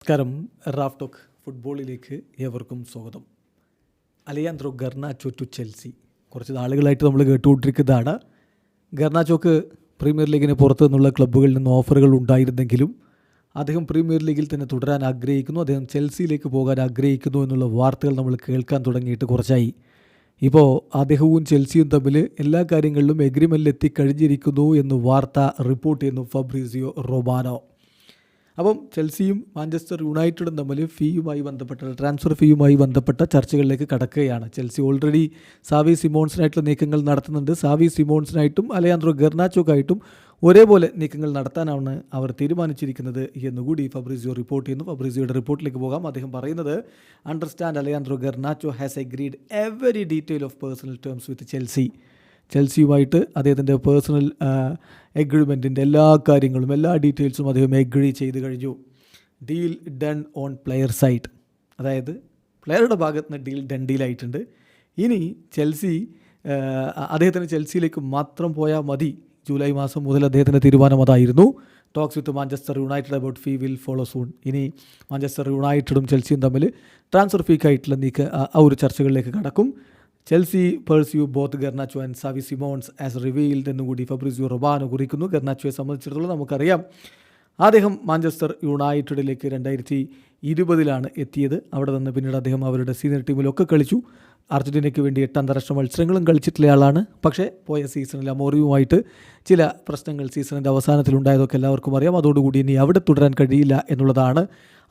നമസ്കാരം. Raf talk ഫുട്ബോളിലേക്ക് ഏവർക്കും സ്വാഗതം. Alejandro Garnacho to Chelsea. കുറച്ച് നാളുകളായിട്ട് നമ്മൾ കേട്ടുകൊണ്ടിരിക്കുന്നതാണ്. ഗർനാച്ചോക്ക് പ്രീമിയർ ലീഗിന് പുറത്തു നിന്നുള്ള ക്ലബ്ബുകളിൽ നിന്ന് ഓഫറുകൾ ഉണ്ടായിരുന്നെങ്കിലും അദ്ദേഹം പ്രീമിയർ ലീഗിൽ തന്നെ തുടരാൻ ആഗ്രഹിക്കുന്നു, അദ്ദേഹം ചെൽസിയിലേക്ക് പോകാൻ ആഗ്രഹിക്കുന്നു എന്നുള്ള വാർത്തകൾ നമ്മൾ കേൾക്കാൻ തുടങ്ങിയിട്ട് കുറച്ചായി. ഇപ്പോൾ അദ്ദേഹവും ചെൽസിയും തമ്മിൽ എല്ലാ കാര്യങ്ങളിലും എഗ്രിമെൻറ്റിൽ എത്തിക്കഴിഞ്ഞിരിക്കുന്നു എന്ന് വാർത്ത റിപ്പോർട്ട് ചെയ്യുന്നു ഫബ്രീസിയോ റൊമാനോ. അപ്പം ചെൽസിയും മാഞ്ചസ്റ്റർ യുണൈറ്റഡും തമ്മിൽ ട്രാൻസ്ഫർ ഫീയുമായി ബന്ധപ്പെട്ട ചർച്ചകളിലേക്ക് കടക്കുകയാണ്. ചെൽസി ഓൾറെഡി സാവി സിമോൺസിനായിട്ടുള്ള നീക്കങ്ങൾ നടത്തുന്നുണ്ട്. സാവി സിമോൺസിനായിട്ടും അലയാൻഡ്രോ ഗർനാച്ചോക്കായിട്ടും ഒരേപോലെ നീക്കങ്ങൾ നടത്താനാണ് അവർ തീരുമാനിച്ചിരിക്കുന്നത് എന്നുകൂടി ഫബ്രീസിയോ റിപ്പോർട്ട് ചെയ്യുന്നു. ഫബ്രീസിയോയുടെ റിപ്പോർട്ടിലേക്ക് പോകാം. അദ്ദേഹം പറയുന്നത്, understand Alejandro Garnacho has agreed every detail of personal terms with Chelsea. ചെൽസിയുമായിട്ട് അദ്ദേഹത്തിൻ്റെ പേഴ്സണൽ എഗ്രിമെൻറ്റിൻ്റെ എല്ലാ കാര്യങ്ങളും എല്ലാ ഡീറ്റെയിൽസും അദ്ദേഹം എഗ്രി ചെയ്ത് കഴിഞ്ഞു. Deal done on player side, അതായത് പ്ലെയറുടെ ഭാഗത്ത് നിന്ന് ഡീലായിട്ടുണ്ട്. ഇനി ചെൽസി അദ്ദേഹത്തിന് ചെൽസിയിലേക്ക് മാത്രം പോയാൽ മതി. ജൂലൈ മാസം മുതൽ അദ്ദേഹത്തിൻ്റെ തീരുമാനം അതായിരുന്നു. Talks with Manchester United about fee will follow soon. ഇനി മാഞ്ചസ്റ്റർ യുണൈറ്റഡും ചെൽസിയും തമ്മിൽ ട്രാൻസ്ഫർ ഫീക്കായിട്ടുള്ള ആ ഒരു ചർച്ചകളിലേക്ക് കടക്കും. Chelsea pursue both Garnacho and Xavi Simons as revealed എന്നുകൂടി ഫബ്രീസിയോ റൊമാനോ കുറിക്കുന്നു. ഗർനാച്ചോയെ സംബന്ധിച്ചിടത്തോളം നമുക്കറിയാം, അദ്ദേഹം മാഞ്ചസ്റ്റർ യുണൈറ്റഡിലേക്ക് 2020 എത്തിയത്. അവിടെ നിന്ന് പിന്നീട് അദ്ദേഹം അവരുടെ സീനിയർ ടീമിലൊക്കെ കളിച്ചു. അർജൻറ്റീനയ്ക്ക് വേണ്ടി 8 അന്താരാഷ്ട്ര മത്സരങ്ങളും കളിച്ചിട്ടുള്ള ആളാണ്. പക്ഷേ പോയ സീസണിൽ അമോറിയുമായിട്ട് ചില പ്രശ്നങ്ങൾ സീസണിൻ്റെ അവസാനത്തിലുണ്ടായതൊക്കെ എല്ലാവർക്കും അറിയാം. അതോടുകൂടി ഇനി അവിടെ തുടരാൻ കഴിയില്ല എന്നുള്ളതാണ്.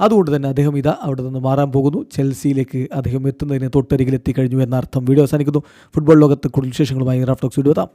അതുകൊണ്ട് തന്നെ അദ്ദേഹം അവിടെ നിന്ന് മാറാൻ പോകുന്നു. ചെൽസിയിലേക്ക് അദ്ദേഹം എത്തുന്നതിന് തൊട്ടരികിൽ എത്തിക്കഴിഞ്ഞു എന്നർത്ഥം. വീഡിയോ അവസാനിക്കുന്നു. ഫുട്ബോൾ ലോകത്ത് കൂടുതൽ വിശേഷങ്ങളുമായി റാഫ് ടോക്സ് വീഡിയോ എത്താം.